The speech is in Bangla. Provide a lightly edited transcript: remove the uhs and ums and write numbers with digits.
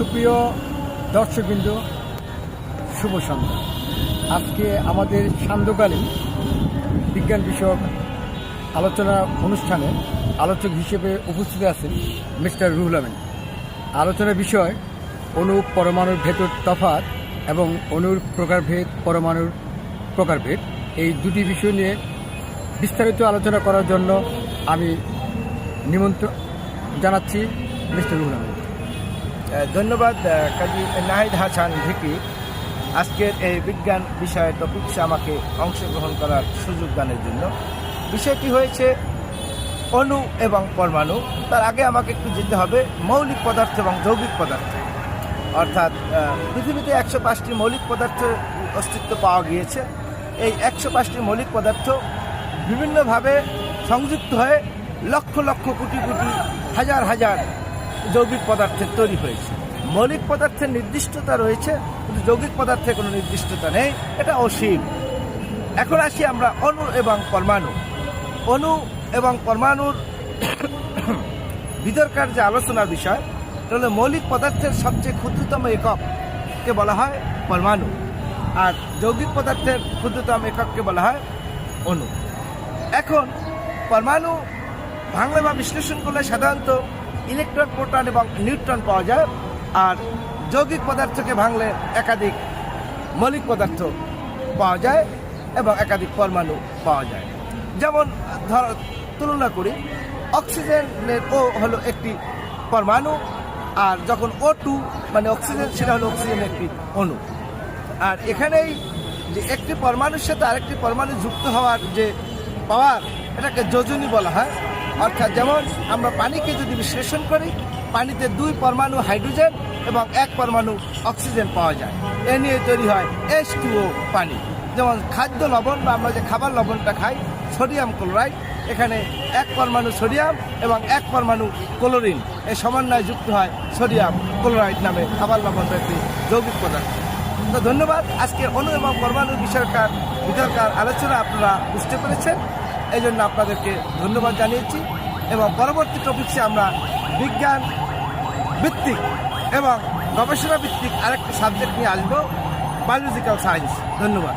সুপ্রিয় দর্শকবৃন্দ, শুভ সন্ধ্যা। আজকে আমাদের সান্ধ্যকালীন বিজ্ঞান বিষয়ক আলোচনা অনুষ্ঠানে আলোচক হিসেবে উপস্থিত আছেন মিস্টার রুহুল আমিন। আলোচনার বিষয় অণু পরমাণুর ভেতর তফাৎ এবং অণুর প্রকারভেদ, পরমাণুর প্রকারভেদ, এই দুটি বিষয় নিয়ে বিস্তারিত আলোচনা করার জন্য আমি নিমন্ত্রণ জানাচ্ছি মিস্টার রুহুল আমিন। ধন্যবাদ কাজী নাহিদ হাসান ভিকি আজকের এই বিজ্ঞান বিষয়ে টপিকসে আমাকে অংশগ্রহণ করার সুযোগ দানের জন্য। বিষয়টি হয়েছে অণু এবং পরমাণু। তার আগে আমাকে একটু যেতে হবে মৌলিক পদার্থ এবং যৌগিক পদার্থ। অর্থাৎ পৃথিবীতে 105টি মৌলিক পদার্থের অস্তিত্ব পাওয়া গিয়েছে। এই 105টি মৌলিক পদার্থ বিভিন্নভাবে সংযুক্ত হয়ে লক্ষ লক্ষ কোটি কোটি হাজার হাজার যৌগিক পদার্থের তৈরি হয়েছে। মৌলিক পদার্থের নির্দিষ্টতা রয়েছে, কিন্তু যৌগিক পদার্থের কোনো নির্দিষ্টতা নেই, এটা অসীম। এখন আসি আমরা অণু এবং পরমাণু। অণু এবং পরমাণুর ভিতরকার যে আলোচনার বিষয়, তাহলে মৌলিক পদার্থের সবচেয়ে ক্ষুদ্রতম একককে বলা হয় পরমাণু, আর যৌগিক পদার্থের ক্ষুদ্রতম একককে বলা হয় অণু। এখন পরমাণু ভাঙলে বা বিশ্লেষণ করলে সাধারণত ইলেকট্রন, প্রোটন এবং নিউট্রন পাওয়া যায়, আর যৌগিক পদার্থকে ভাঙলে একাধিক মৌলিক পদার্থ পাওয়া যায় এবং একাধিক পরমাণু পাওয়া যায়। যেমন তুলনা করি, অক্সিজেনের ও হলো একটি পরমাণু, আর যখন O2 মানে অক্সিজেন, সেটা হলো অক্সিজেনের একটি অণু। আর এখানেই যে একটি পরমাণুর সাথে আরেকটি পরমাণু যুক্ত হওয়ার যে পাওয়ার, এটাকে যোজনী বলা হয়। অর্থাৎ যেমন আমরা পানিকে যদি বিশ্লেষণ করি, পানিতে 2 পরমাণু হাইড্রোজেন এবং 1 পরমাণু অক্সিজেন পাওয়া যায়। এ নিয়ে তৈরি হয় H2O পানি। যেমন খাদ্য লবণ বা আমরা যে খাবার লবণটা খাই, সোডিয়াম ক্লোরাইড, এখানে 1 পরমাণু সোডিয়াম এবং 1 পরমাণু ক্লোরিন, এই সমন্বয়ে যুক্ত হয় সোডিয়াম ক্লোরাইড নামে খাবার লবণটা একটি যৌগিক পদার্থ। তো ধন্যবাদ। আজকে অণু এবং পরমাণুর ভিতরকার আলোচনা আপনারা বুঝতে পেরেছেন, এই জন্য আপনাদেরকে ধন্যবাদ জানিয়েছি। এবং পরবর্তী টপিকসে আমরা বিজ্ঞান ভিত্তিক এবং গবেষণা ভিত্তিক আরেকটি সাবজেক্ট নিয়ে আসবো, বায়োলজিক্যাল সায়েন্স। ধন্যবাদ।